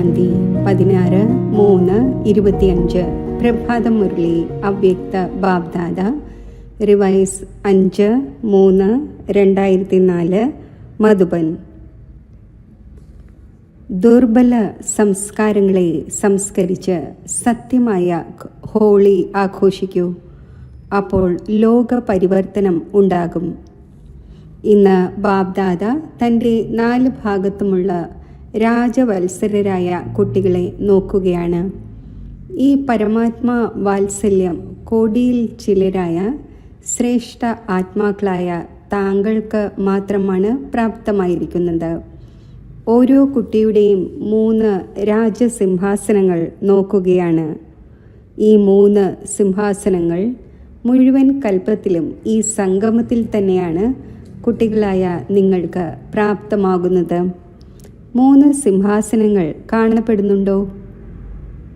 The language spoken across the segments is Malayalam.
ശാന്തി 16/3/25 പ്രഭാത മുരളി അവ്യക്ത ബാബ്ദാദ റിവൈസ് 5/3/2004 മധുബൻ. ദുർബല സംസ്കാരങ്ങളെ സംസ്കരിച്ച് സത്യമായ ഹോളി ആഘോഷിക്കൂ. അപ്പോൾ ലോക പരിവർത്തനം ഉണ്ടാകും. ഇന്ന് ബാബ്ദാദ തൻ്റെ 4 ഭാഗത്തുമുള്ള രാജവത്സരരായ കുട്ടികളെ നോക്കുകയാണ്. ഈ പരമാത്മാ വാത്സല്യം കോടിയിൽ ചിലരായ ശ്രേഷ്ഠ ആത്മാക്കളായ താങ്കൾക്ക് മാത്രമാണ് പ്രാപ്തമായിരിക്കുന്നത്. ഓരോ കുട്ടിയുടെയും 3 രാജസിംഹാസനങ്ങൾ നോക്കുകയാണ്. ഈ 3 സിംഹാസനങ്ങൾ മുഴുവൻ കൽപ്പത്തിലും ഈ സംഗമത്തിൽ തന്നെയാണ് കുട്ടികളായ നിങ്ങൾക്ക് പ്രാപ്തമാകുന്നത്. 3 സിംഹാസനങ്ങൾ കാണപ്പെടുന്നുണ്ടോ?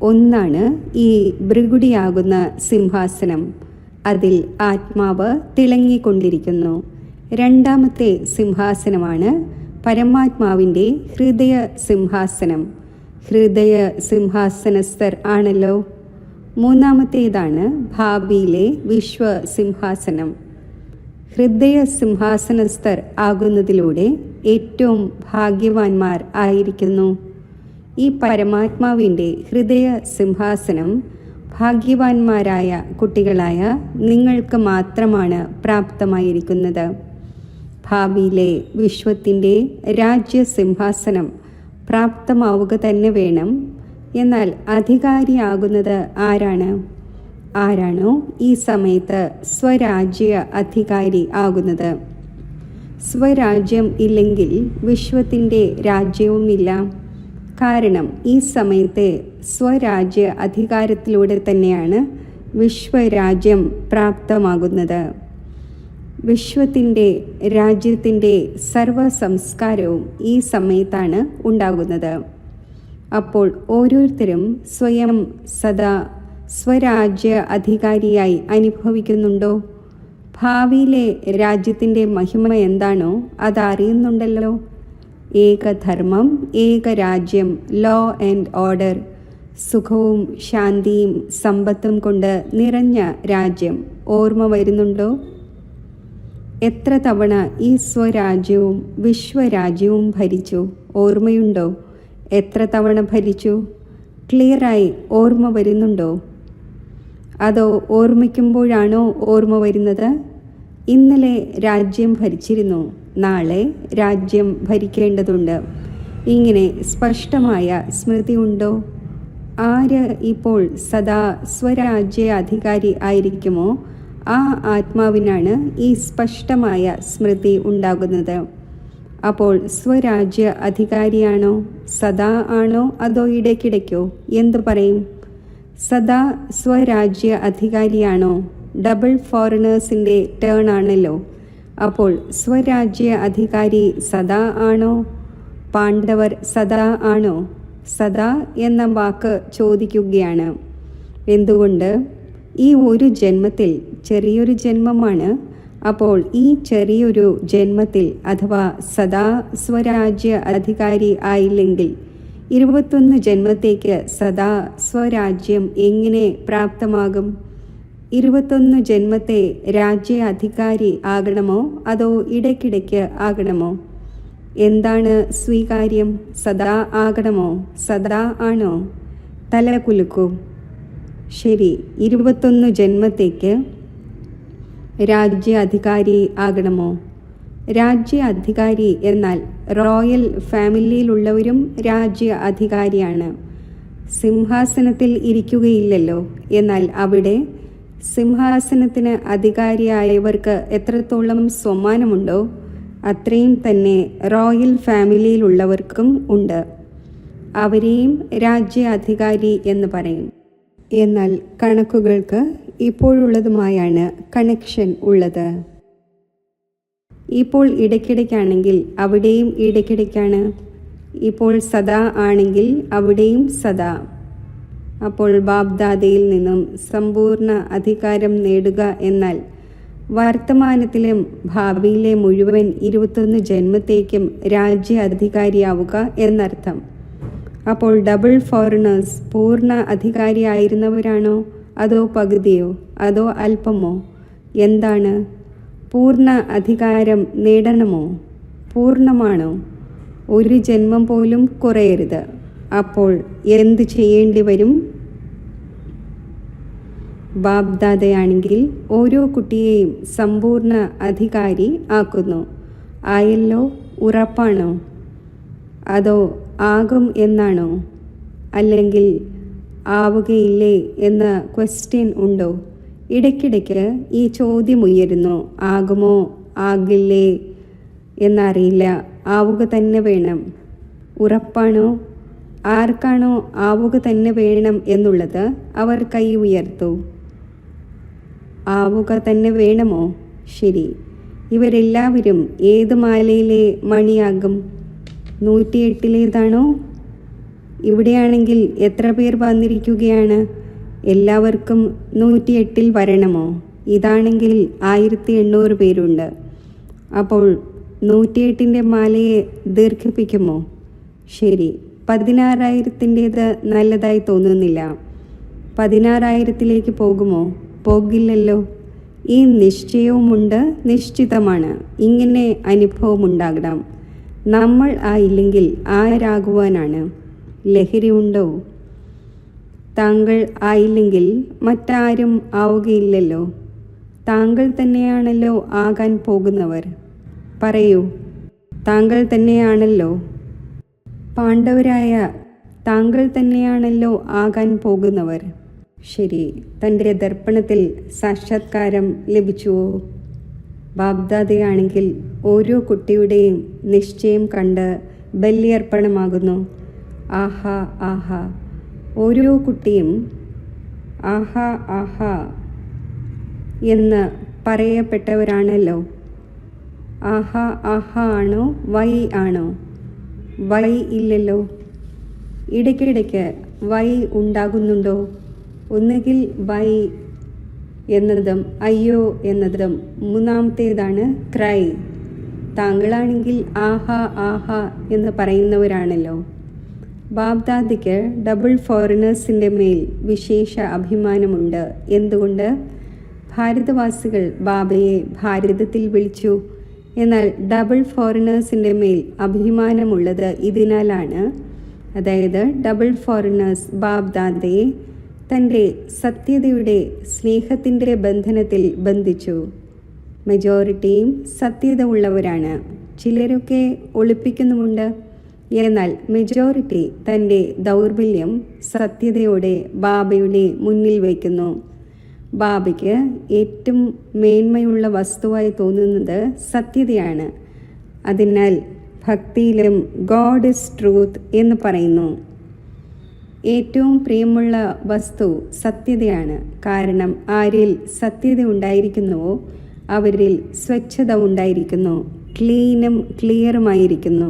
ഒന്നാണ് ഈ ഭൃഗുടിയാകുന്ന സിംഹാസനം. അതിൽ ആത്മാവ് തിളങ്ങിക്കൊണ്ടിരിക്കുന്നു. 2ാമത്തെ സിംഹാസനമാണ് പരമാത്മാവിൻ്റെ ഹൃദയ സിംഹാസനം. ഹൃദയ സിംഹാസനസ്ഥർ ആണല്ലോ. 3ാമത്തേതാണ് ഭാവിയിലെ വിശ്വ സിംഹാസനം. ഹൃദയ സിംഹാസനസ്ഥർ ആകുന്നതിലൂടെ ഏറ്റവും ഭാഗ്യവാന്മാർ ആയിരിക്കുന്നു. ഈ പരമാത്മാവിൻ്റെ ഹൃദയ സിംഹാസനം ഭാഗ്യവാന്മാരായ കുട്ടികളായ നിങ്ങൾക്ക് മാത്രമാണ് പ്രാപ്തമായിരിക്കുന്നത്. ഭാവിയിലെ വിശ്വത്തിൻ്റെ രാജ്യസിംഹാസനം പ്രാപ്തമാവുക തന്നെ വേണം. എന്നാൽ അധികാരിയാകുന്നത് ആരാണോ ഈ സമയത്ത് സ്വരാജ്യ അധികാരി ആകുന്നത്. സ്വരാജ്യം ഇല്ലെങ്കിൽ വിശ്വത്തിൻ്റെ രാജ്യവുമില്ല. കാരണം ഈ സമയത്തെ സ്വരാജ്യ അധികാരത്തിലൂടെ തന്നെയാണ് വിശ്വരാജ്യം പ്രാപ്തമാകുന്നത്. വിശ്വത്തിൻ്റെ രാജ്യത്തിൻ്റെ സർവ സംസ്കാരവും ഈ സമയത്താണ് ഉണ്ടാകുന്നത്. അപ്പോൾ ഓരോരുത്തരും സ്വയം സദാ സ്വരാജ്യ അധികാരിയായി അനുഭവിക്കുന്നുണ്ടോ? ഭാവിയിലെ രാജ്യത്തിൻ്റെ മഹിമ എന്താണോ അതറിയുന്നുണ്ടല്ലോ. ഏകധർമ്മം, ഏകരാജ്യം, ലോ ആൻഡ് ഓർഡർ, സുഖവും ശാന്തിയും സമ്പത്തും കൊണ്ട് നിറഞ്ഞ രാജ്യം ഓർമ്മ വരുന്നുണ്ടോ? എത്ര തവണ ഈ സ്വരാജ്യവും വിശ്വരാജ്യവും ഭരിച്ചു ഓർമ്മയുണ്ടോ? എത്ര തവണ ഭരിച്ചു? ക്ലിയറായി ഓർമ്മ വരുന്നുണ്ടോ? അതോ ഓർമ്മിക്കുമ്പോഴാണോ ഓർമ്മ വരുന്നത്? ഇന്നലെ രാജ്യം ഭരിച്ചിരുന്നു, നാളെ രാജ്യം ഭരിക്കേണ്ടതുണ്ട്. ഇങ്ങനെ സ്പഷ്ടമായ സ്മൃതി ഉണ്ടോ? ആര് ഇപ്പോൾ സദാ സ്വരാജ്യ അധികാരി ആയിരിക്കുമോ ആ ആത്മാവിനാണ് ഈ സ്പഷ്ടമായ സ്മൃതി ഉണ്ടാകുന്നത്. അപ്പോൾ സ്വരാജ്യ അധികാരിയാണോ? സദാ ആണോ? അതോ ഇടയ്ക്കിടയ്ക്കോ? എന്തു പറയും? സദാ സ്വരാജ്യ അധികാരിയാണോ? ഡബിൾ ഫോറിനേഴ്സിൻ്റെ ടേൺ ആണല്ലോ. അപ്പോൾ സ്വരാജ്യ അധികാരി സദാ ആണോ? പാണ്ഡവർ സദാ ആണോ? സദാ എന്ന വാക്ക് ചോദിക്കുകയാണ്. എന്തുകൊണ്ട്? ഈ ഒരു ജന്മത്തിൽ ചെറിയൊരു ജന്മമാണ്. അപ്പോൾ ഈ ചെറിയൊരു ജന്മത്തിൽ അഥവാ സദാ സ്വരാജ്യ അധികാരി ആയില്ലെങ്കിൽ 21 ജന്മത്തേക്ക് സദാ സ്വരാജ്യം എങ്ങനെ പ്രാപ്തമാകും? 21 ജന്മത്തെ രാജ്യ അധികാരി ആകണമോ അതോ ഇടയ്ക്കിടയ്ക്ക് ആകണമോ? എന്താണ് സ്വീകാര്യം? സദാ ആകണമോ? സദാ ആണോ? തല കുലുക്കൂ. ശരി, 21 ജന്മത്തേക്ക് രാജ്യ അധികാരി ആകണമോ? രാജ്യ അധികാരി എന്നാൽ റോയൽ ഫാമിലിയിലുള്ളവരും രാജ്യ അധികാരിയാണ്. സിംഹാസനത്തിൽ ഇരിക്കുകയില്ലല്ലോ. എന്നാൽ അവിടെ സിംഹാസനത്തിന് അധികാരിയായവർക്ക് എത്രത്തോളം സമ്മാനമുണ്ടോ അത്രയും തന്നെ റോയൽ ഫാമിലിയിലുള്ളവർക്കും ഉണ്ട്. അവരെയും രാജ്യ അധികാരി എന്ന് പറയും. എന്നാൽ കണക്കുകൾക്ക് ഇപ്പോഴുള്ളതുമായാണ് കണക്ഷൻ ഉള്ളത്. ഇപ്പോൾ ഇടയ്ക്കിടയ്ക്കാണെങ്കിൽ അവിടെയും ഇടയ്ക്കിടയ്ക്കാണ്. ഇപ്പോൾ സദാ ആണെങ്കിൽ അവിടെയും സദാ. അപ്പോൾ ബാബ്ദാദയിൽ നിന്നും സമ്പൂർണ്ണ അധികാരം നേടുക എന്നാൽ വർത്തമാനത്തിലും ഭാവിയിലെ മുഴുവൻ 21 ജന്മത്തേക്കും രാജ്യ അധികാരിയാവുക എന്നർത്ഥം. അപ്പോൾ ഡബിൾ ഫോറിനേഴ്സ് പൂർണ്ണ അധികാരിയായിരുന്നവരാണോ, അതോ പകുതിയോ, അതോ അല്പമോ? എന്താണ്? പൂർണ്ണ അധികാരം നേടണമോ? പൂർണ്ണമാണോ? ഒരു ജന്മം പോലും കുറയരുത്. അപ്പോൾ എന്ത് ചെയ്യേണ്ടി വരും? ബാബ്ദാദയാണെങ്കിൽ ഓരോ കുട്ടിയെയും സമ്പൂർണ്ണ അധികാരി ആക്കുന്നു. ആയല്ലോ? ഉറപ്പാണോ? അതോ ആകും എന്നാണോ? അല്ലെങ്കിൽ ആവുകയില്ലേ എന്ന ക്വസ്റ്റ്യൻ ഉണ്ടോ? ഇടയ്ക്കിടയ്ക്ക് ഈ ചോദ്യം ഉയരുന്നു. ആകുമോ ആകില്ലേ എന്നറിയില്ല, ആവുക തന്നെ വേണം. ഉറപ്പാണോ? ആർക്കാണോ ആവുക തന്നെ വേണം എന്നുള്ളത് അവർ കൈ ഉയർത്തു. ആവുക തന്നെ വേണമോ? ശരി. ഇവരെല്ലാവരും ഏത് മാലയിലെ മണിയാകും? 108-ലേതാണോ? ഇവിടെയാണെങ്കിൽ എത്ര പേർ വന്നിരിക്കുകയാണ്? എല്ലാവർക്കും 108-ൽ വരണമോ? ഇതാണെങ്കിൽ 1800 പേരുണ്ട്. അപ്പോൾ 108-ന്റെ മാലയെ ദീർഘിപ്പിക്കുമോ? ശരി. 16,000-ൻ്റേത് നല്ലതായി തോന്നുന്നില്ല. 16,000-ലേക്ക് പോകുമോ? പോകില്ലല്ലോ. ഈ നിശ്ചയവുമുണ്ട്, നിശ്ചിതമാണ്. ഇങ്ങനെ അനുഭവമുണ്ടാകണം. നമ്മൾ ആയില്ലെങ്കിൽ ആരാകുവാനാണ്? ലഹരി ഉണ്ടോ? താങ്കൾ ആയില്ലെങ്കിൽ മറ്റാരും ആവുകയില്ലല്ലോ. താങ്കൾ തന്നെയാണല്ലോ ആകാൻ പോകുന്നവർ. പറയൂ, താങ്കൾ തന്നെയാണല്ലോ. പാണ്ഡവരായ താങ്കൾ തന്നെയാണല്ലോ ആകാൻ പോകുന്നവർ. ശരി. തൻ്റെ ദർപ്പണത്തിൽ സാക്ഷാത്കാരം ലഭിച്ചുവോ? ബാബ്ദാദയാണെങ്കിൽ ഓരോ കുട്ടിയുടെയും നിശ്ചയം കണ്ട് ബലിയർപ്പണമാകുന്നു. ആഹാ ആഹാ. ഓരോ കുട്ടിയും ആഹാ ആഹാ എന്ന് പറയപ്പെട്ടവരാണല്ലോ. ആഹാ ആഹാ ആണോ, വൈ ആണോ? വൈ ഇല്ലല്ലോ. ഇടയ്ക്കിടയ്ക്ക് വൈ ഉണ്ടാകുന്നുണ്ടോ? ഒന്നുകിൽ വൈ എന്നതും അയ്യോ എന്നതും, മൂന്നാമത്തേതാണ് ക്രൈ. താങ്കളാണെങ്കിൽ ആഹാ ആഹാ എന്ന് പറയുന്നവരാണല്ലോ. ബാബ്ദാദയ്ക്ക് ഡബിൾ ഫോറിനേഴ്സിൻ്റെ മേൽ വിശേഷ അഭിമാനമുണ്ട്. എന്തുകൊണ്ട്? ഭാരതവാസികൾ ബാബയെ ഭാരതത്തിൽ വിളിച്ചു. എന്നാൽ ഡബിൾ ഫോറിനേഴ്സിൻ്റെ മേൽ അഭിമാനമുള്ളത് ഇതിനാലാണ്. അതായത് ഡബിൾ ഫോറിനേഴ്സ് ബാബ്ദാദയെ തൻ്റെ സത്യതയുടെ സ്നേഹത്തിൻ്റെ ബന്ധനത്തിൽ ബന്ധിച്ചു. മെജോറിറ്റിയും സത്യത ഉള്ളവരാണ്. ചിലരൊക്കെ ഒളിപ്പിക്കുന്നുമുണ്ട്. എന്നാൽ മെജോറിറ്റി തൻ്റെ ദൗർബല്യം സത്യതയോടെ ബാബയുടെ മുന്നിൽ വയ്ക്കുന്നു. ബാബയ്ക്ക് ഏറ്റവും മേന്മയുള്ള വസ്തുവായി തോന്നുന്നത് സത്യതയാണ്. അതിനാൽ ഭക്തിയിലും ഗോഡ് ഇസ് ട്രൂത്ത് എന്ന് പറയുന്നു. ഏറ്റവും പ്രിയമുള്ള വസ്തു സത്യതയാണ്. കാരണം ആരിൽ സത്യത ഉണ്ടായിരിക്കുന്നുവോ അവരിൽ സ്വച്ഛത ഉണ്ടായിരിക്കുന്നു, ക്ലീനും ക്ലിയറുമായിരിക്കുന്നു.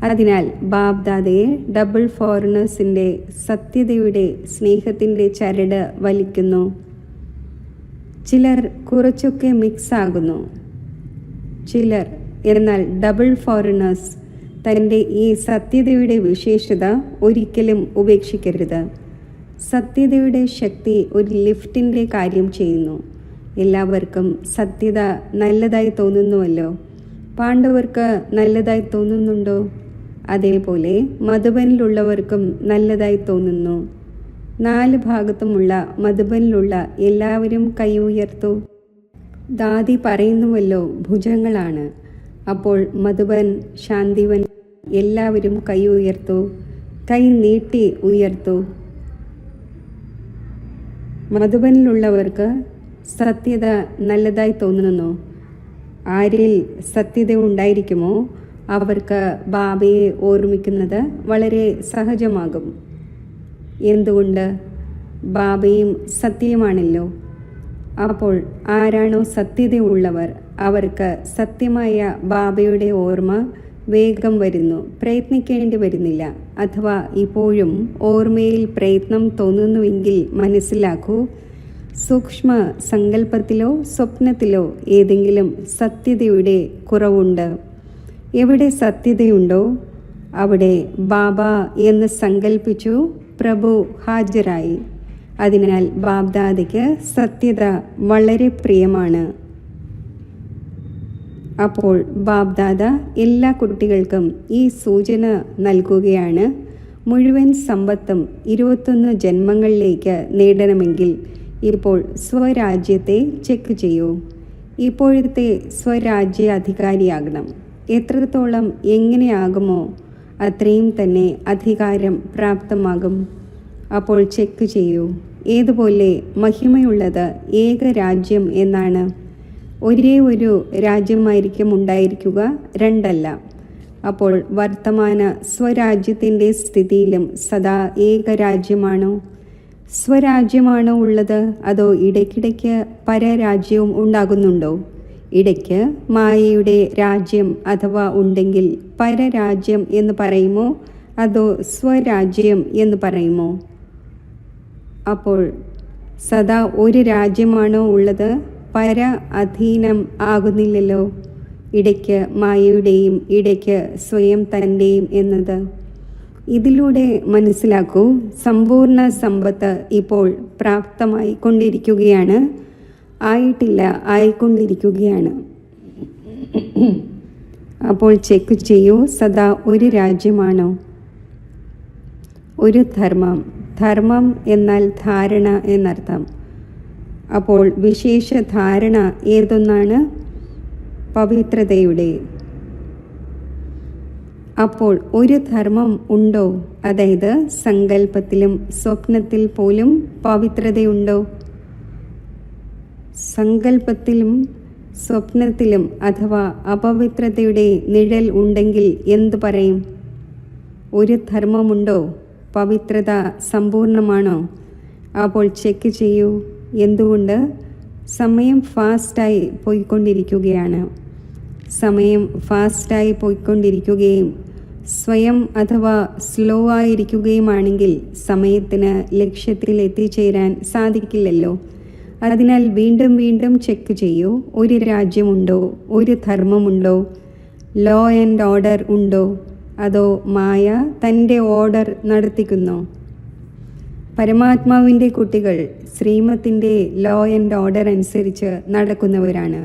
അതിനാൽ ബാബ്ദാദയെ ഡബിൾ ഫോറിനേഴ്സിൻ്റെ സത്യതയുടെ സ്നേഹത്തിൻ്റെ ചരട് വലിക്കുന്നു. ചിലർ കുറച്ചൊക്കെ മിക്സ് ആകുന്നു, ചിലർ. എന്നാൽ ഡബിൾ ഫോറിനേഴ്സ് തൻ്റെ ഈ സത്യതയുടെ വിശേഷത ഒരിക്കലും ഉപേക്ഷിക്കരുത്. സത്യതയുടെ ശക്തി ഒരു ലിഫ്റ്റിൻ്റെ കാര്യം ചെയ്യുന്നു. എല്ലാവർക്കും സത്യത നല്ലതായി തോന്നുന്നുവല്ലോ. പാണ്ഡവർക്ക് നല്ലതായി തോന്നുന്നുണ്ടോ? അതേപോലെ മധുബനിലുള്ളവർക്കും നല്ലതായി തോന്നുന്നു. 4 ഭാഗത്തുമുള്ള മധുബനിലുള്ള എല്ലാവരും കൈ ഉയർത്തു. ദാദി പറയുന്നുവല്ലോ ഭുജങ്ങളാണ്. അപ്പോൾ മധുബൻ, ശാന്തിവൻ എല്ലാവരും കൈ ഉയർത്തു. കൈ നീട്ടി ഉയർത്തു. മധുബനിലുള്ളവർക്ക് സത്യത നല്ലതായി തോന്നുന്നു. ആരിൽ സത്യത ഉണ്ടായിരിക്കുമോ അവർക്ക് ബാബയെ ഓർമ്മിക്കുന്നത് വളരെ സഹജമാകും. എന്തുകൊണ്ട്? ബാബയും സത്യമാണല്ലോ. അപ്പോൾ ആരാണോ സത്യതയുള്ളവർ അവർക്ക് സത്യമായ ബാബയുടെ ഓർമ്മ വേഗം വരുന്നു. പ്രയത്നിക്കേണ്ടി വരുന്നില്ല. അഥവാ ഇപ്പോഴും ഓർമ്മയിൽ പ്രയത്നം തോന്നുന്നുവെങ്കിൽ മനസ്സിലാക്കൂ, സൂക്ഷ്മ സങ്കല്പത്തിലോ സ്വപ്നത്തിലോ ഏതെങ്കിലും സത്യതയുടെ കുറവുണ്ട്. എവിടെ സത്യതയുണ്ടോ അവിടെ ബാബ എന്ന് സങ്കൽപ്പിച്ചു പ്രഭു ഹാജരായി. അതിനാൽ ബാബ്ദാദയ്ക്ക് സത്യത വളരെ പ്രിയമാണ്. അപ്പോൾ ബാബ്ദാദ എല്ലാ കുട്ടികൾക്കും ഈ സൂചന നൽകുകയാണ്. മുഴുവൻ സമ്പത്തും 21 ജന്മങ്ങളിലേക്ക് നേടണമെങ്കിൽ ഇപ്പോൾ സ്വരാജ്യത്തെ ചെക്ക് ചെയ്യൂ. ഇപ്പോഴത്തെ സ്വരാജ്യാധികാരിയാകണം. എത്രത്തോളം എങ്ങനെയാകുമോ അത്രയും തന്നെ അധികാരം പ്രാപ്തമാകും. അപ്പോൾ ചെക്ക് ചെയ്യൂ. ഏതുപോലെ മഹിമയുള്ളത് ഏക രാജ്യം എന്നാണ്. ഒരേ ഒരു രാജ്യമായിരിക്കും ഉണ്ടായിരിക്കുക, രണ്ടല്ല. അപ്പോൾ വർത്തമാന സ്വരാജ്യത്തിൻ്റെ സ്ഥിതിയിലും സദാ ഏക രാജ്യമാണോ? സ്വരാജ്യമാണോ ഉള്ളത്? അതോ ഇടയ്ക്കിടയ്ക്ക് പരരാജ്യവും ഉണ്ടാകുന്നുണ്ടോ? ഇടയ്ക്ക് മായയുടെ രാജ്യം അഥവാ ഉണ്ടെങ്കിൽ പരരാജ്യം എന്ന് പറയുമോ അതോ സ്വരാജ്യം എന്ന് പറയുമോ? അപ്പോൾ സദാ ഒരു രാജ്യമാണോ ഉള്ളത്? പര അധീനം ആകുന്നില്ലല്ലോ. ഇടയ്ക്ക് മായയുടെയും ഇടയ്ക്ക് സ്വയം തൻ്റെയും എന്നത്. ഇതിലൂടെ മനസ്സിലാക്കൂ, സമ്പൂർണ്ണ സമ്പത്ത് ഇപ്പോൾ പ്രാപ്തമായി കൊണ്ടിരിക്കുകയാണ്, ആയിട്ടില്ല, ആയിക്കൊണ്ടിരിക്കുകയാണ്. അപ്പോൾ ചെക്ക് ചെയ്യൂ, സദാ ഒരു രാജ്യമാണോ? ഒരു ധർമ്മം. ധർമ്മം എന്നാൽ ധാരണ എന്നർത്ഥം. അപ്പോൾ വിശേഷ ധാരണ ഏതൊന്നാണ്? പവിത്രതയുടെ. അപ്പോൾ ഒരു ധർമ്മം ഉണ്ടോ? അതായത് സങ്കല്പത്തിലും സ്വപ്നത്തിൽ പോലും പവിത്രതയുണ്ടോ? സങ്കല്പത്തിലും സ്വപ്നത്തിലും അഥവാ അപവിത്രതയുടെ നിഴൽ ഉണ്ടെങ്കിൽ എന്തു പറയും? ഒരു ധർമ്മമുണ്ടോ? പവിത്രത സമ്പൂർണമാണോ? അപ്പോൾ ചെക്ക് ചെയ്യൂ. എന്തുകൊണ്ട്? സമയം ഫാസ്റ്റായി പോയിക്കൊണ്ടിരിക്കുകയാണ്. സമയം ഫാസ്റ്റായി പോയിക്കൊണ്ടിരിക്കുകയും സ്വയം അഥവാ സ്ലോ ആയിരിക്കുകയുമാണെങ്കിൽ സമയത്തിന് ലക്ഷ്യത്തിൽ എത്തിച്ചേരാൻ സാധിക്കില്ലല്ലോ. അതിനാൽ വീണ്ടും വീണ്ടും ചെക്ക് ചെയ്യൂ. ഒരു രാജ്യമുണ്ടോ? ഒരു ധർമ്മമുണ്ടോ? ലോ ആൻഡ് ഓർഡർ ഉണ്ടോ? അതോ മായ തൻ്റെ ഓർഡർ നടത്തിക്കുന്നോ? പരമാത്മാവിൻ്റെ കുട്ടികൾ ശ്രീമത്തിൻ്റെ ലോ ആൻഡ് ഓർഡർ അനുസരിച്ച് നടക്കുന്നവരാണ്.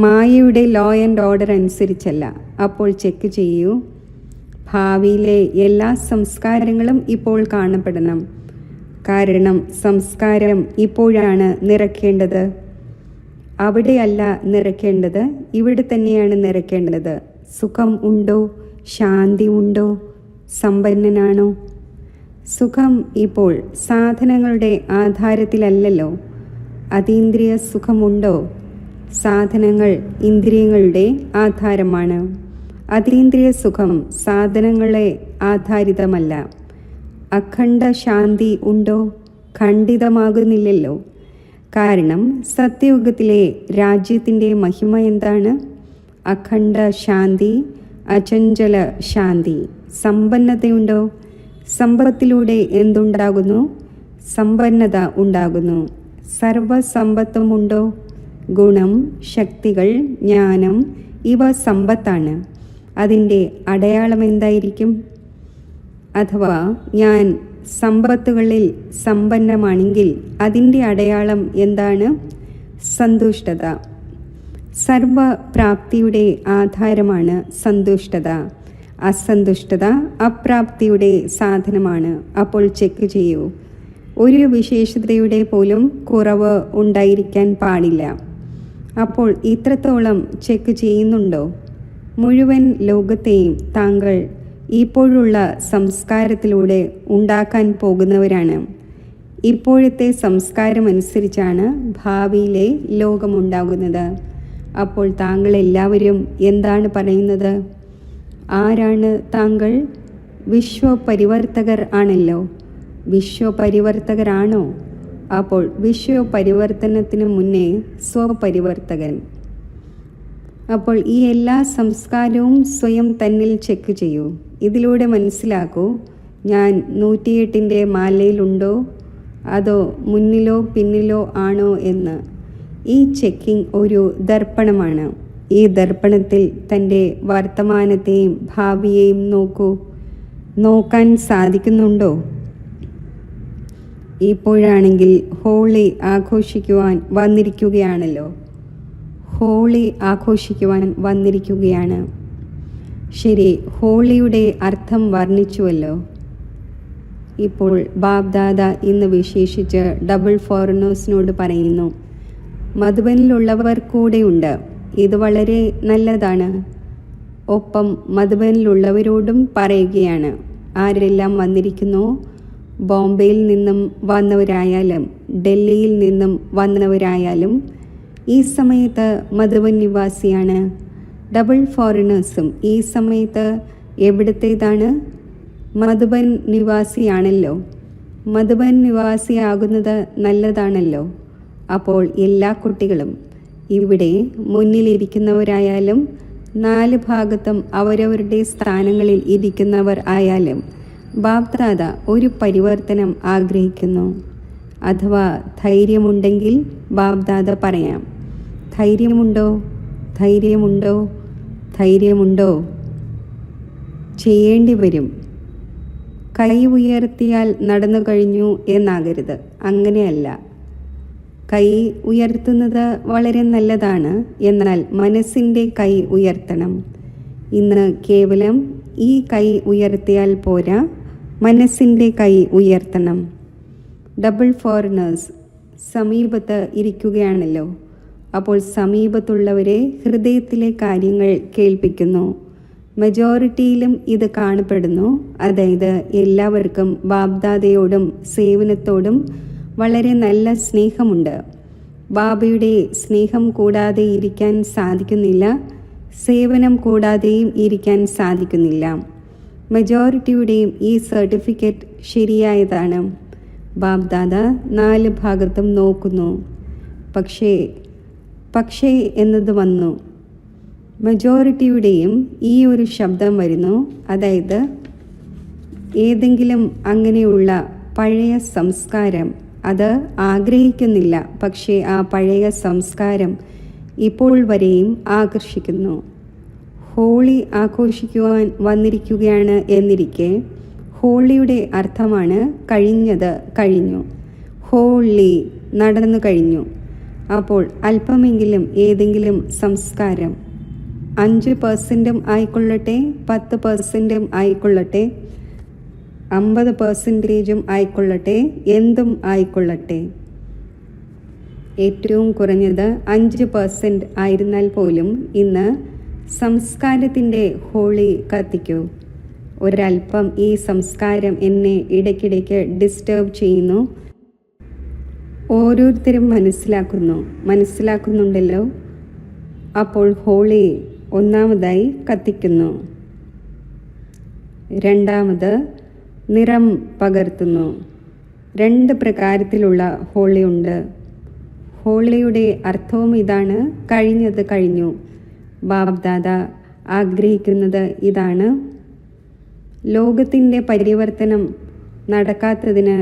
മായയുടെ ലോ ആൻഡ് ഓർഡർ അനുസരിച്ചല്ല. അപ്പോൾ ചെക്ക് ചെയ്യൂ. ഭാവിയിലെ എല്ലാ സംസ്കാരങ്ങളും ഇപ്പോൾ കാണപ്പെടണം. കാരണം സംസ്കാരം ഇപ്പോഴാണ് നിറയ്ക്കേണ്ടത്. അവിടെയല്ല നിറയ്ക്കേണ്ടത്, ഇവിടെ തന്നെയാണ് നിറയ്ക്കേണ്ടത്. സുഖം ഉണ്ടോ? ശാന്തി ഉണ്ടോ? സമ്പന്നനാണോ? സുഖം ഇപ്പോൾ സാധനങ്ങളുടെ ആധാരത്തിലല്ലല്ലോ. അതീന്ദ്രിയ സുഖമുണ്ടോ? സാധനങ്ങൾ ഇന്ദ്രിയങ്ങളുടെ ആധാരമാണ്. അതീന്ദ്രിയ സുഖം സാധനങ്ങളെ ആധാരിതമല്ല. അഖണ്ഡ ശാന്തി ഉണ്ടോ? ഖണ്ഡിതമാകുന്നില്ലല്ലോ. കാരണം സത്യയുഗത്തിലെ രാജ്യത്തിൻ്റെ മഹിമ എന്താണ്? അഖണ്ഡ ശാന്തി, അചഞ്ചല ശാന്തി. സമ്പന്നതയുണ്ടോ? സമ്പത്തിലൂടെ എന്തുണ്ടാകുന്നു? സമ്പന്നത ഉണ്ടാകുന്നു. സർവസമ്പത്തുമുണ്ടോ? ഗുണം, ശക്തികൾ, ജ്ഞാനം ഇവ സമ്പത്താണ്. അതിൻ്റെ അടയാളം എന്തായിരിക്കും? അഥവാ ഞാൻ സമ്പത്തുകളിൽ സമ്പന്നമാണെങ്കിൽ അതിൻ്റെ അടയാളം എന്താണ്? സന്തുഷ്ടത. സർവപ്രാപ്തിയുടെ ആധാരമാണ് സന്തുഷ്ടത. അസന്തുഷ്ടത അപ്രാപ്തിയുടെ സാധനമാണ്. അപ്പോൾ ചെക്ക് ചെയ്യൂ. ഒരു വിശേഷതയുടെ പോലും കുറവ് ഉണ്ടായിരിക്കാൻ പാടില്ല. അപ്പോൾ ഇത്രത്തോളം ചെക്ക് ചെയ്യുന്നുണ്ടോ? മുഴുവൻ ലോകത്തെയും താങ്കൾ ഇപ്പോഴുള്ള സംസ്കാരത്തിലൂടെ ഉണ്ടാക്കാൻ പോകുന്നവരാണ്. ഇപ്പോഴത്തെ സംസ്കാരമനുസരിച്ചാണ് ഭാവിയിലെ ലോകമുണ്ടാകുന്നത്. അപ്പോൾ താങ്കൾ എല്ലാവരും എന്താണ് പറയുന്നത്? ആരാണ് താങ്കൾ? വിശ്വപരിവർത്തകർ ആണല്ലോ. വിശ്വപരിവർത്തകരാണോ? അപ്പോൾ വിശ്വപരിവർത്തനത്തിന് മുന്നേ സ്വപരിവർത്തകൻ. അപ്പോൾ ഈ എല്ലാ സംസ്കാരവും സ്വയം തന്നിൽ ചെക്ക് ചെയ്യൂ. ഇതിലൂടെ മനസ്സിലാക്കൂ, ഞാൻ 108ൻ്റെ മാലയിലുണ്ടോ അതോ മുന്നിലോ പിന്നിലോ ആണോ എന്ന്. ഈ ചെക്കിംഗ് ഒരു ദർപ്പണമാണ്. ഈ ദർപ്പണത്തിൽ തൻ്റെ വർത്തമാനത്തെയും ഭാവിയെയും നോക്കാൻ സാധിക്കുന്നുണ്ടോ? ഇപ്പോഴാണെങ്കിൽ ഹോളി ആഘോഷിക്കുവാൻ വന്നിരിക്കുകയാണല്ലോ. ഹോളി ആഘോഷിക്കുവാൻ വന്നിരിക്കുകയാണ്. ശരി, ഹോളിയുടെ അർത്ഥം വർണ്ണിച്ചുവല്ലോ. ഇപ്പോൾ ബാബ്ദാദ ഇന്ന് വിശേഷിച്ച് ഡബിൾ ഫോറിനേഴ്സിനോട് പറയുന്നു, മധുബനിലുള്ളവർ കൂടെയുണ്ട്. ഇത് വളരെ നല്ലതാണ്. ഒപ്പം മധുബനിലുള്ളവരോടും പറയുകയാണ്, ആരെല്ലാം വന്നിരിക്കുന്നു, ബോംബെയിൽ നിന്നും വന്നവരായാലും ഡൽഹിയിൽ നിന്നും വന്നവരായാലും ഈ സമയത്ത് മധുബൻ നിവാസിയാണ്. ഡബിൾ ഫോറിനേഴ്സും ഈ സമയത്ത് എവിടത്തേതാണ്? മധുബൻ നിവാസിയാണല്ലോ. മധുബൻ നിവാസിയാകുന്നത് നല്ലതാണല്ലോ. അപ്പോൾ എല്ലാ കുട്ടികളും ഇവിടെ മുന്നിലിരിക്കുന്നവരായാലും 4 ഭാഗത്തും അവരവരുടെ സ്ഥാനങ്ങളിൽ ഇരിക്കുന്നവർ ആയാലും ബാബ്ദാദ ഒരു പരിവർത്തനം ആഗ്രഹിക്കുന്നു. അഥവാ ധൈര്യമുണ്ടെങ്കിൽ ബാബ്ദാദ പറയാം, ധൈര്യമുണ്ടോ, ധൈര്യമുണ്ടോ, ധൈര്യമുണ്ടോ? ചെയ്യേണ്ടി വരും. കൈ ഉയർത്തിയാൽ നടന്നു കഴിഞ്ഞു എന്നാകരുത്. അങ്ങനെയല്ല. കൈ ഉയർത്തുന്നത് വളരെ നല്ലതാണ്. എന്നാൽ മനസ്സിൻ്റെ കൈ ഉയർത്തണം. ഇന്ന് കേവലം ഈ കൈ ഉയർത്തിയാൽ പോരാ, മനസ്സിൻ്റെ കൈ ഉയർത്തണം. ഡബിൾ ഫോറിനേഴ്സ് സമീപത്ത് ഇരിക്കുകയാണല്ലോ. അപ്പോൾ സമീപത്തുള്ളവരെ ഹൃദയത്തിലെ കാര്യങ്ങൾ കേൾപ്പിക്കുന്നു. മെജോറിറ്റിയിലും ഇത് കാണപ്പെടുന്നു. അതായത് എല്ലാവർക്കും ബാബ്ദാദയോടും സേവനത്തോടും വളരെ നല്ല സ്നേഹമുണ്ട്. ബാബയുടെ സ്നേഹം കൂടാതെ ഇരിക്കാൻ സാധിക്കുന്നില്ല, സേവനം കൂടാതെയും ഇരിക്കാൻ സാധിക്കുന്നില്ല. മെജോറിറ്റിയുടെയും ഈ സർട്ടിഫിക്കറ്റ് ശരിയായതാണ്. ബാബ്ദാദ 4 ഭാഗത്തും നോക്കുന്നു. പക്ഷേ എന്നത് വന്നു. മെജോറിറ്റിയുടെയും ഈ ഒരു ശബ്ദം വരുന്നു. അതായത് ഏതെങ്കിലും അങ്ങനെയുള്ള പഴയ സംസ്കാരം അത് ആഗ്രഹിക്കുന്നില്ല. പക്ഷേ ആ പഴയ സംസ്കാരം ഇപ്പോൾ വരെയും ആകർഷിക്കുന്നു. ഹോളി ആഘോഷിക്കുവാൻ വന്നിരിക്കുകയാണ് എന്നിരിക്കെ ഹോളിയുടെ അർത്ഥമാണ് കഴിഞ്ഞത് കഴിഞ്ഞു. ഹോളി നടന്നു കഴിഞ്ഞു. അപ്പോൾ അല്പമെങ്കിലും ഏതെങ്കിലും സംസ്കാരം 5% ആയിക്കൊള്ളട്ടെ, 10% ആയിക്കൊള്ളട്ടെ, 50% ആയിക്കൊള്ളട്ടെ, എന്തും ആയിക്കൊള്ളട്ടെ, ഏറ്റവും കുറഞ്ഞത് 5% ആയിരുന്നാൽ പോലും ഇന്ന് സംസ്കാരത്തിൻ്റെ ഹോളി കത്തിക്കൂ. ഒരൽപ്പം ഈ സംസ്കാരം എന്നെ ഇടയ്ക്കിടയ്ക്ക് ഡിസ്റ്റർബ് ചെയ്യുന്നു. ഓരോരുത്തരും മനസ്സിലാക്കുന്നുണ്ടല്ലോ. അപ്പോൾ ഹോളി ഒന്നാമതായി കത്തിക്കുന്നു. രണ്ടാമത് നിറം പകർത്തുന്നു. 2 പ്രകാരത്തിലുള്ള ഹോളി ഉണ്ട്. ഹോളിയുടെ അർത്ഥവും ഇതാണ്, കഴിഞ്ഞത് കഴിഞ്ഞു. ബാബ്ദാദ ആഗ്രഹിക്കുന്നത് ഇതാണ്. ലോകത്തിൻ്റെ പരിവർത്തനം നടക്കാത്തതിന്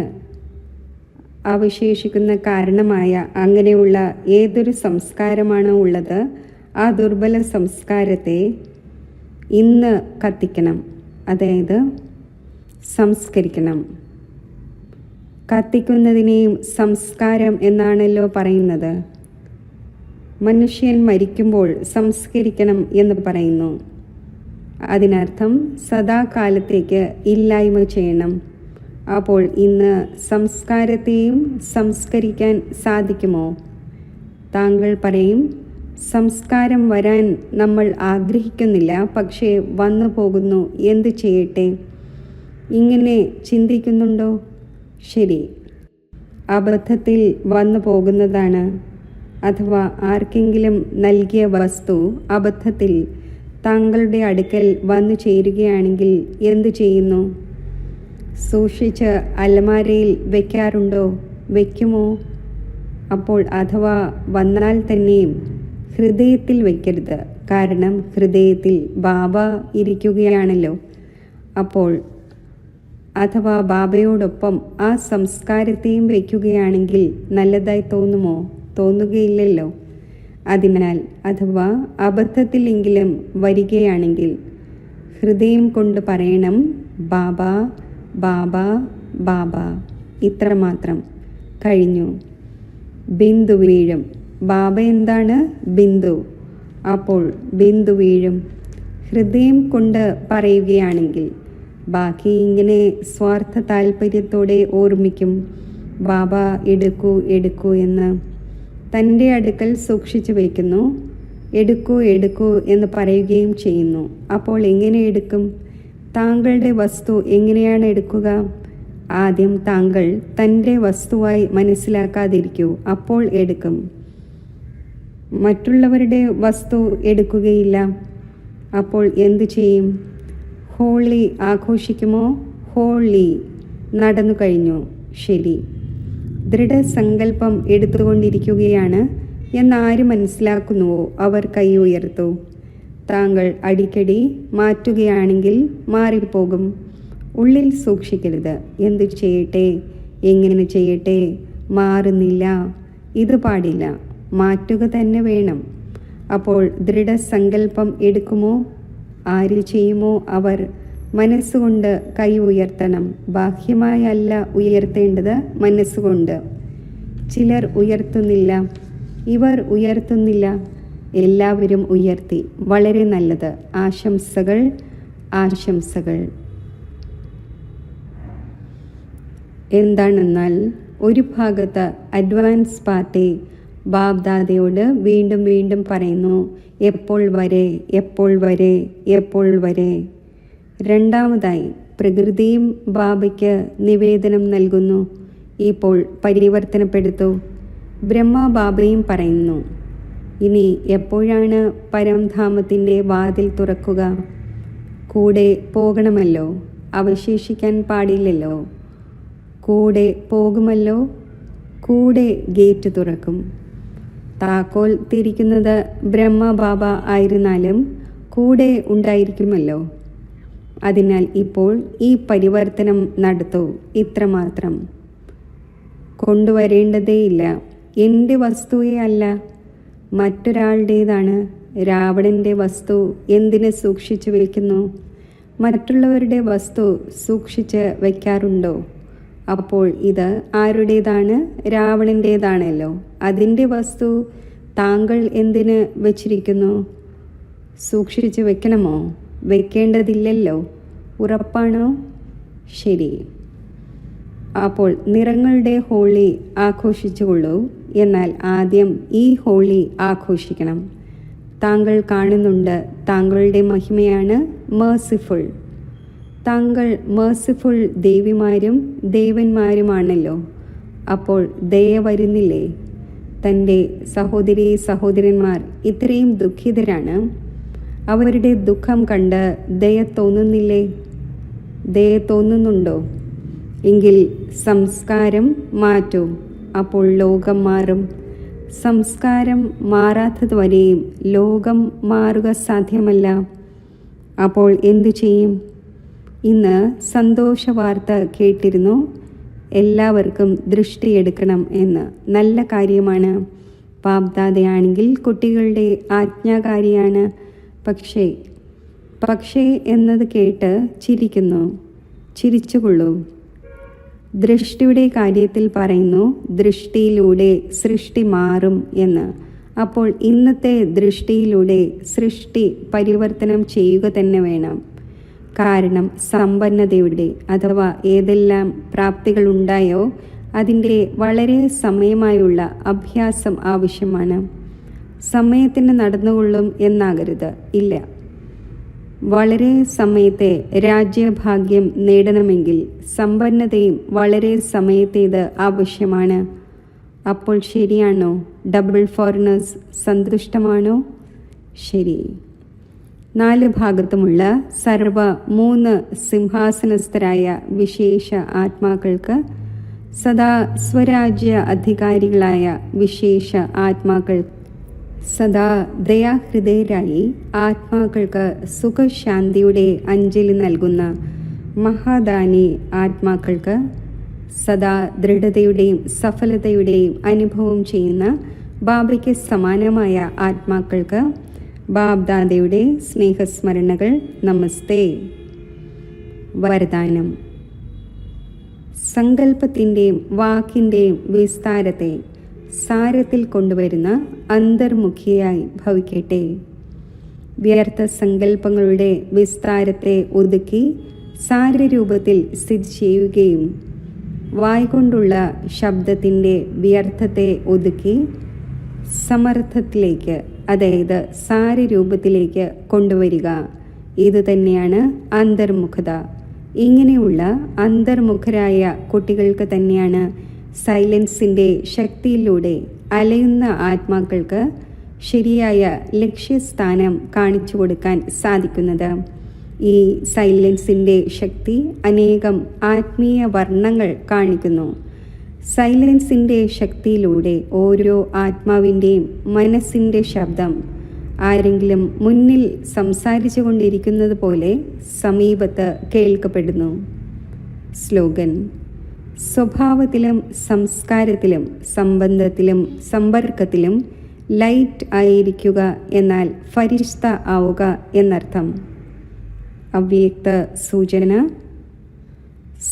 അവശേഷിക്കുന്ന കാരണമായ അങ്ങനെയുള്ള ഏതൊരു സംസ്കാരമാണോ ഉള്ളത്, ആ ദുർബല സംസ്കാരത്തെ ഇന്ന് കത്തിക്കണം. അതായത് സംസ്കരിക്കണം. കത്തിക്കുന്നതിനെയും സംസ്കാരം എന്നാണല്ലോ പറയുന്നത്. മനുഷ്യൻ മരിക്കുമ്പോൾ സംസ്കരിക്കണം എന്ന് പറയുന്നു. അതിനർത്ഥം സദാകാലത്തേക്ക് ഇല്ലായ്മ ചെയ്യണം. അപ്പോൾ ഇന്ന് സംസ്കാരത്തെയും സംസ്കരിക്കാൻ സാധിക്കുമോ? താങ്കൾ പറയും, സംസ്കാരം വരാൻ നമ്മൾ ആഗ്രഹിക്കുന്നില്ല, പക്ഷേ വന്നു പോകുന്നു, എന്ത് ചെയ്യട്ടെ? ഇങ്ങനെ ചിന്തിക്കുന്നുണ്ടോ? ശരി, അബദ്ധത്തിൽ വന്നു പോകുന്നതാണ്. അഥവാ ആർക്കെങ്കിലും നൽകിയ വസ്തു അബദ്ധത്തിൽ താങ്കളുടെ അടുക്കൽ വന്നു ചേരുകയാണെങ്കിൽ എന്തു ചെയ്യുന്നു? സൂക്ഷിച്ച് അലമാരയിൽ വയ്ക്കാറുണ്ടോ? വയ്ക്കുമോ? അപ്പോൾ അഥവാ വന്നാൽ തന്നെയും ഹൃദയത്തിൽ വയ്ക്കരുത്. കാരണം ഹൃദയത്തിൽ ബാബ ഇരിക്കുകയാണല്ലോ. അപ്പോൾ അഥവാ ബാബയോടൊപ്പം ആ സംസ്കാരത്തെയും വയ്ക്കുകയാണെങ്കിൽ നല്ലതായി തോന്നുമോ? തോന്നുകയില്ലല്ലോ. അതിനാൽ അഥവാ അബദ്ധത്തിലെങ്കിലും വരികയാണെങ്കിൽ ഹൃദയം കൊണ്ട് പറയണം, ബാബ ബാബ ബാബ. ഇത്രമാത്രം. കഴിഞ്ഞു. ബിന്ദു വീഴും. ബാബ എന്താണ്? ബിന്ദു. അപ്പോൾ ബിന്ദു വീഴും. ഹൃദയം കൊണ്ട് പറയുകയാണെങ്കിൽ ബാക്കി ഇങ്ങനെ സ്വാർത്ഥ താല്പര്യത്തോടെ ഓർമ്മിക്കും, ബാബ എടുക്കൂ എടുക്കൂ എന്ന്. തൻ്റെ അടുക്കൽ സൂക്ഷിച്ചു വയ്ക്കുന്നു. എടുക്കൂ എടുക്കൂ എന്ന് പറയുകയും ചെയ്യുന്നു. അപ്പോൾ എങ്ങനെ എടുക്കും? താങ്കളുടെ വസ്തു എങ്ങനെയാണ് എടുക്കുക? ആദ്യം താങ്കൾ തൻ്റെ വസ്തുവായി മനസ്സിലാക്കാതിരിക്കൂ, അപ്പോൾ എടുക്കും. മറ്റുള്ളവരുടെ വസ്തു എടുക്കുകയില്ല. അപ്പോൾ എന്തു ചെയ്യും? ഹോളി ആഘോഷിക്കുമോ? ഹോളി നടന്നു കഴിഞ്ഞു. ശരി. ദൃഢസങ്കല്പം എടുത്തുകൊണ്ടിരിക്കുകയാണ് എന്നാര് മനസ്സിലാക്കുന്നുവോ അവർ കൈ ഉയർത്തു. താങ്കൾ അടിക്കടി മാറ്റുകയാണെങ്കിൽ മാറിപ്പോകും. ഉള്ളിൽ സൂക്ഷിക്കരുത്. എന്തു ചെയ്യട്ടെ, എങ്ങനെ ചെയ്യട്ടെ, മാറുന്നില്ല, ഇത് പാടില്ല, മാറ്റുക തന്നെ വേണം. അപ്പോൾ ദൃഢസങ്കല്പം എടുക്കുമോ? ആര് ചെയ്യുമോ അവർ മനസ്സുകൊണ്ട് കൈ ഉയർത്തണം. ബാഹ്യമായല്ല ഉയർത്തേണ്ടത്, മനസ്സുകൊണ്ട്. ചിലർ ഉയർത്തുന്നില്ല, ഇവർ ഉയർത്തുന്നില്ല. എല്ലാവരും ഉയർത്തി. വളരെ നല്ലത്. ആശംസകൾ, ആശംസകൾ. എന്താണെന്നാൽ ഒരു ഭാഗത്ത് അഡ്വാൻസ് പാർട്ടി ബാബ്ദാദയോട് വീണ്ടും വീണ്ടും പറയുന്നു, എപ്പോൾ വരെ, എപ്പോൾ വരെ, എപ്പോൾ വരെ. രണ്ടാമതായി പ്രകൃതിയും ബാബയ്ക്ക് നിവേദനം നൽകുന്നു, ഇപ്പോൾ പരിവർത്തനപ്പെടുത്തൂ. ബ്രഹ്മ ബാബയും പറയുന്നു, ഇനി എപ്പോഴാണ് പരംധാമത്തിൻ്റെ വാതിൽ തുറക്കുക? കൂടെ പോകണമല്ലോ, അവശേഷിക്കാൻ പാടില്ലല്ലോ. കൂടെ പോകുമല്ലോ, കൂടെ ഗേറ്റ് തുറക്കും. താക്കോൽ തിരിക്കുന്നത് ബ്രഹ്മ ബാബ ആയിരുന്നാലും കൂടെ ഉണ്ടായിരിക്കുമല്ലോ. അതിനാൽ ഇപ്പോൾ ഈ പരിവർത്തനം നടത്തൂ. ഇത്രമാത്രം. കൊണ്ടുവരേണ്ടതേയില്ല. എൻ്റെ വസ്തുവേ അല്ല, മറ്റൊരാളുടേതാണ്. രാവണൻ്റെ വസ്തു എന്തിന് സൂക്ഷിച്ചു വയ്ക്കുന്നു? മറ്റുള്ളവരുടെ വസ്തു സൂക്ഷിച്ച് വയ്ക്കാറുണ്ടോ? അപ്പോൾ ഇത് ആരുടേതാണ്? രാവണൻ്റേതാണല്ലോ. അതിൻ്റെ വസ്തു താങ്കൾ എന്തിന് വച്ചിരിക്കുന്നു? സൂക്ഷിച്ചു വെക്കണമോ? വെക്കേണ്ടതില്ലല്ലോ. ഉറപ്പാണോ? ശരി. അപ്പോൾ നിറങ്ങളുടെ ഹോളി ആഘോഷിച്ചുകൊള്ളൂ. എന്നാൽ ആദ്യം ഈ ഹോളി ആഘോഷിക്കണം. താങ്കൾ കാണുന്നുണ്ട്, താങ്കളുടെ മഹിമയാണ് മേഴ്സിഫുൾ. താങ്കൾ മേഴ്സിഫുൾ ദേവിമാരും ദേവന്മാരുമാണല്ലോ. അപ്പോൾ ദയ വരുന്നില്ലേ? തൻ്റെ സഹോദരീ സഹോദരന്മാർ ഇത്രയും ദുഃഖിതരാണ്. അവരുടെ ദുഃഖം കണ്ട് ദയ തോന്നുന്നില്ലേ? ദയ തോന്നുന്നുണ്ടോ? എങ്കിൽ സംസ്കാരം മാറ്റൂ. അപ്പോൾ ലോകം മാറും. സംസ്കാരം മാറാത്തതുവരെയും ലോകം മാറുക സാധ്യമല്ല. അപ്പോൾ എന്തു ചെയ്യും? ഇന്ന് സന്തോഷ വാർത്ത കേട്ടിരുന്നു, എല്ലാവർക്കും ദൃഷ്ടിയെടുക്കണം എന്ന്. നല്ല കാര്യമാണ്. ബാബ്ദാദയാണെങ്കിൽ കുട്ടികളുടെ ആജ്ഞാകാരിയാണ്. പക്ഷേ എന്നത് കേട്ട് ചിരിക്കുന്നു. ചിരിച്ചുകൊള്ളൂ. ദൃഷ്ടിയുടെ കാര്യത്തിൽ പറയുന്നു, ദൃഷ്ടിയിലൂടെ സൃഷ്ടി മാറും എന്ന്. അപ്പോൾ ഇന്നത്തെ ദൃഷ്ടിയിലൂടെ സൃഷ്ടി പരിവർത്തനം ചെയ്യുക തന്നെ വേണം. കാരണം സമ്പന്നതയുടെ അഥവാ ഏതെല്ലാം പ്രാപ്തികളുണ്ടായോ അതിൻ്റെ വളരെ സമയമായുള്ള അഭ്യാസം ആവശ്യമാണ്. സമയത്തിന് നടന്നുകൊള്ളും എന്നാകരുത്. ഇല്ല. വളരെ സമയത്തെ രാജ്യഭാഗ്യം നേടണമെങ്കിൽ സമ്പന്നതയും വളരെ സമയത്തേത് ആവശ്യമാണ്. അപ്പോൾ ശരിയാണോ? ഡബിൾ ഫോറിനേഴ്സ് സന്തുഷ്ടമാണോ? ശരി. 4 ഭാഗത്തുമുള്ള 3 സിംഹാസനസ്ഥരായ വിശേഷ ആത്മാക്കൾക്ക്, സദാ സ്വരാജ്യ അധികാരികളായ വിശേഷ ആത്മാക്കൾ, സദാ ദയാഹൃദയരായി ആത്മാക്കൾക്ക് സുഖശാന്തിയുടെ അഞ്ജലി നൽകുന്ന മഹാദാനി ആത്മാക്കൾക്ക്, സദാ ദൃഢതയുടെയും സഫലതയുടെയും അനുഭവം ചെയ്യുന്ന ബാബയ്ക്ക് സമാനമായ ആത്മാക്കൾക്ക് ബാബ്ദാദയുടെ സ്നേഹസ്മരണകൾ. നമസ്തേ. വരദാനം: സങ്കല്പത്തിൻ്റെയും വാക്കിൻ്റെയും വിസ്താരത്തെ സാരത്തിൽ കൊണ്ടുവരുന്ന അന്തർമുഖിയായി ഭവിക്കട്ടെ. വ്യർത്ഥ സങ്കല്പങ്ങളുടെ വിസ്താരത്തെ ഒതുക്കി സാരരൂപത്തിൽ സ്ഥിതി ചെയ്യുകയും വായ്കൊണ്ടുള്ള ശബ്ദത്തിൻ്റെ വ്യർത്ഥത്തെ ഒതുക്കി സമർത്ഥത്തിലേക്ക്, അതായത് സാരരൂപത്തിലേക്ക് കൊണ്ടുവരിക. ഇതുതന്നെയാണ് അന്തർമുഖത. ഇങ്ങനെയുള്ള അന്തർമുഖരായ കുട്ടികൾക്ക് തന്നെയാണ് സൈലൻസിൻ്റെ ശക്തിയിലൂടെ അലയുന്ന ആത്മാക്കൾക്ക് ശരിയായ ലക്ഷ്യസ്ഥാനം കാണിച്ചു കൊടുക്കാൻ സാധിക്കുന്നത്. ഈ സൈലൻസിൻ്റെ ശക്തി അനേകം ആത്മീയ വർണ്ണങ്ങൾ കാണിക്കുന്നു. സൈലൻസിൻ്റെ ശക്തിയിലൂടെ ഓരോ ആത്മാവിൻ്റെയും മനസ്സിൻ്റെ ശബ്ദം ആരെങ്കിലും മുന്നിൽ സംസാരിച്ചു കൊണ്ടിരിക്കുന്നത് പോലെ സമീപത്ത് കേൾക്കപ്പെടുന്നു. സ്ലോഗൻ: സ്വഭാവത്തിലും സംസ്കാരത്തിലും സംബന്ധത്തിലും സമ്പർക്കത്തിലും ലൈറ്റ് ആയിരിക്കുക, എന്നാൽ ഫരിഷ്ത ആവുക എന്നർത്ഥം. അവ്യക്ത സൂചന: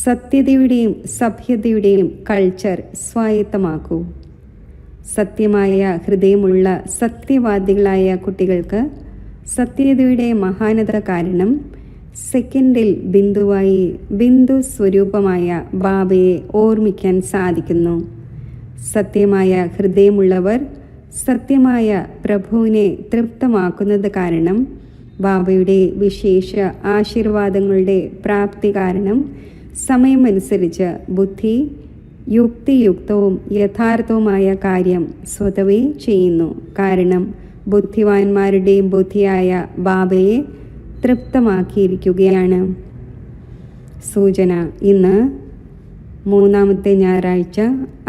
സത്യതയുടെയും സഭ്യതയുടെയും കൾച്ചർ സ്വായത്തമാക്കൂ. സത്യമായ ഹൃദയമുള്ള സത്യവാദികളായ കുട്ടികൾക്ക് സത്യതയുടെ മഹാനത കാരണം സെക്കൻഡിൽ ബിന്ദുവായി ബിന്ദു സ്വരൂപമായ ബാബയെ ഓർമ്മിക്കാൻ സാധിക്കുന്നു. സത്യമായ ഹൃദയമുള്ളവർ സത്യമായ പ്രഭുവിനെ തൃപ്തമാക്കുന്നത് കാരണം ബാബയുടെ വിശേഷ ആശീർവാദങ്ങളുടെ പ്രാപ്തി കാരണം സമയമനുസരിച്ച് ബുദ്ധി യുക്തിയുക്തവും യഥാർത്ഥവുമായ കാര്യം സ്വതവേ ചെയ്യുന്നു. കാരണം ബുദ്ധിമാന്മാരുടെ ബുദ്ധിയായ ബാബയെ തൃപ്തമാക്കിയിരിക്കുകയാണ്. സൂചന: ഇന്ന് മൂന്നാമത്തെ ഞായറാഴ്ച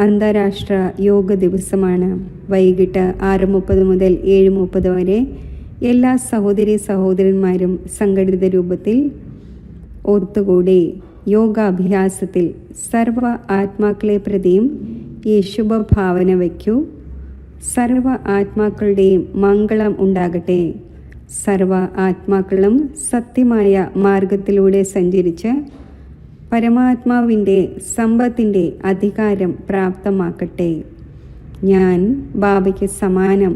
അന്താരാഷ്ട്ര യോഗ ദിവസമാണ്. വൈകിട്ട് 6:30 മുതൽ 7:30 വരെ എല്ലാ സഹോദരി സഹോദരന്മാരും സംഘടിത രൂപത്തിൽ ഒത്തുകൂടി യോഗാഭ്യാസത്തിൽ സർവ ആത്മാക്കളെ പ്രതിയും ഈ ശുഭഭാവന വയ്ക്കൂ. സർവ ആത്മാക്കളുടെയും മംഗളം ഉണ്ടാകട്ടെ. സർവ ആത്മാക്കളും സത്യമായ മാർഗത്തിലൂടെ സഞ്ചരിച്ച് പരമാത്മാവിൻ്റെ സമ്പത്തിൻ്റെ അധികാരം പ്രാപ്തമാക്കട്ടെ. ഞാൻ ബാബയ്ക്ക് സമാനം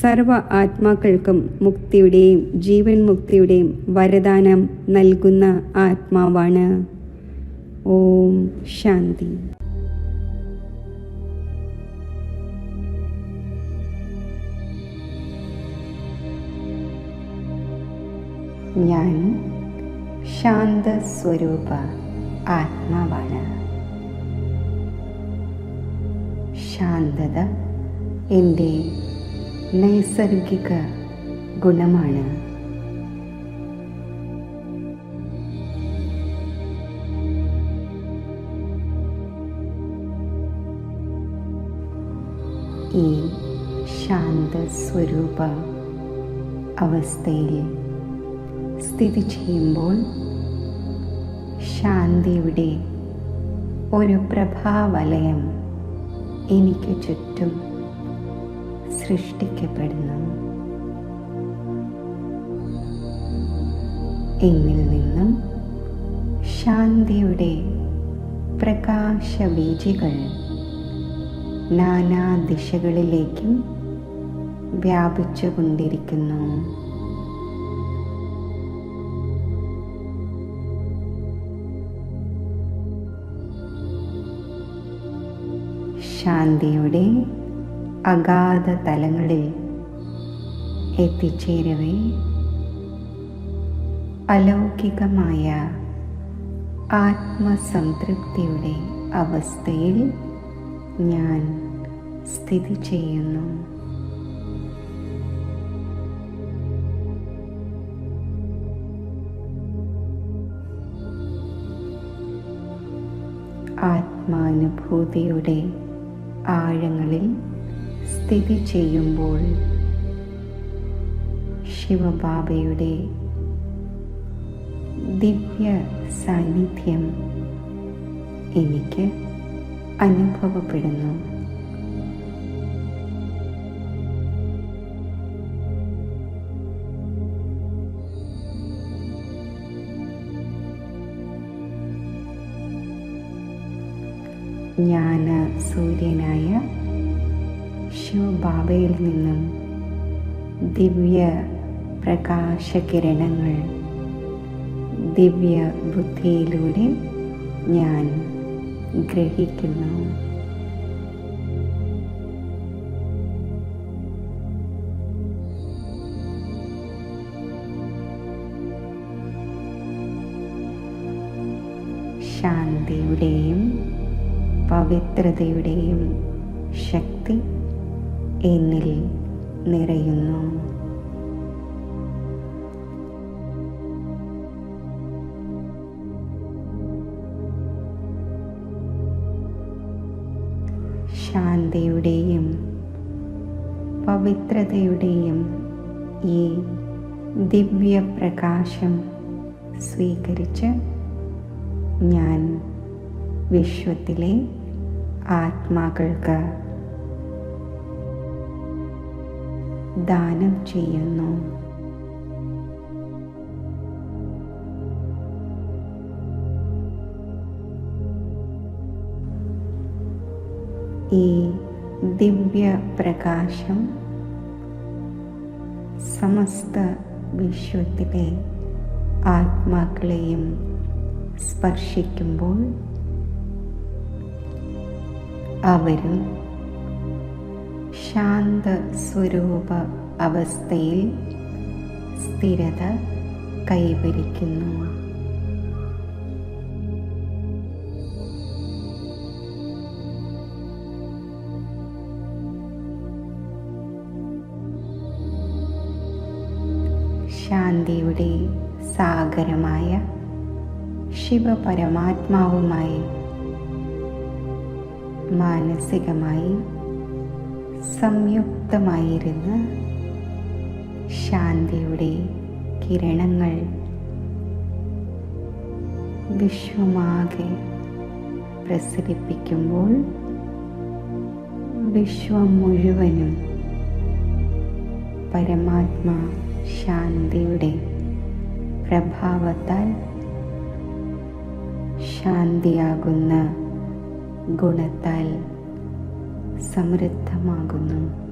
സർവ ആത്മാക്കൾക്കും മുക്തിയുടെയും ജീവൻ മുക്തിയുടെയും വരദാനം നൽകുന്ന ആത്മാവാണ്. ഓം ശാന്തി. ഞാൻ ശാന്തസ്വരൂപ ആത്മാവാണ്. ശാന്തത എൻ്റെ നൈസർഗിക ഗുണമാണ്. ഈ ശാന്തസ്വരൂപ അവസ്ഥയിൽ സ്ഥിതി ചെയ്യുമ്പോൾ ശാന്തിയുടെ ഒരു പ്രഭാവലയം എനിക്ക് ചുറ്റും സൃഷ്ടിക്കപ്പെടുന്നു. എന്നിൽ നിന്നും ശാന്തിയുടെ പ്രകാശവീചികൾ നാനാ ദിശകളിലേക്കും വ്യാപിച്ചുകൊണ്ടിരിക്കുന്നു. ശാന്തിയുടെ അഗാധ തലങ്ങളിൽ എത്തിച്ചേരവേ അലൗകികമായ ആത്മസംതൃപ്തിയുടെ അവസ്ഥയിൽ ഞാൻ സ്ഥിതി ചെയ്യുന്നു. ആത്മാനുഭൂതിയുടെ ആഴങ്ങളിൽ സ്ഥിതി ചെയ്യുമ്പോൾ ശിവബാബയുടെ ദിവ്യ സാന്നിധ്യം എനിക്ക് അനുഭവപ്പെടുന്നു. ജ്ഞാന സൂര്യനായ ശിവബാബയിൽ നിന്നും ദിവ്യ പ്രകാശകിരണങ്ങൾ ദിവ്യ ബുദ്ധിയിലൂടെ ഞാൻ ഗ്രഹിക്കുന്നു. ശാന്തിയുടെയും പവിത്രതയുടെയും ശക്തി എന്നിൽ നിറയുന്നു. ശാന്തിയുടെയും പവിത്രതയുടെയും ഈ ദിവ്യപ്രകാശം സ്വീകരിച്ച് ഞാൻ വിശ്വത്തിലെ ആത്മാക്കൾക്ക് ദാനം ചെയ്യുന്നു. ഈ ദിവ്യപ്രകാശം സമസ്ത വിശ്വത്തിലെ ആത്മാക്കളെയും സ്പർശിക്കുമ്പോൾ അവരും ശാന്ത സ്വരൂപ അവസ്ഥയിൽ സ്ഥിരത കൈവരിക്കുന്നു. ശാന്തിയുടെ സാഗരമായ ശിവപരമാത്മാവുമായി മാനസികമായി സംയുക്തമായിരുന്ന് ശാന്തിയുടെ കിരണങ്ങൾ വിശ്വമാകെ പ്രസരിപ്പിക്കുമ്പോൾ വിശ്വം മുഴുവനും പരമാത്മാ ശാന്തിയുടെ പ്രഭാവത്താൽ ശാന്തിയാകുന്ന ഗുണത്താൽ സമൃദ്ധമാകുന്നു.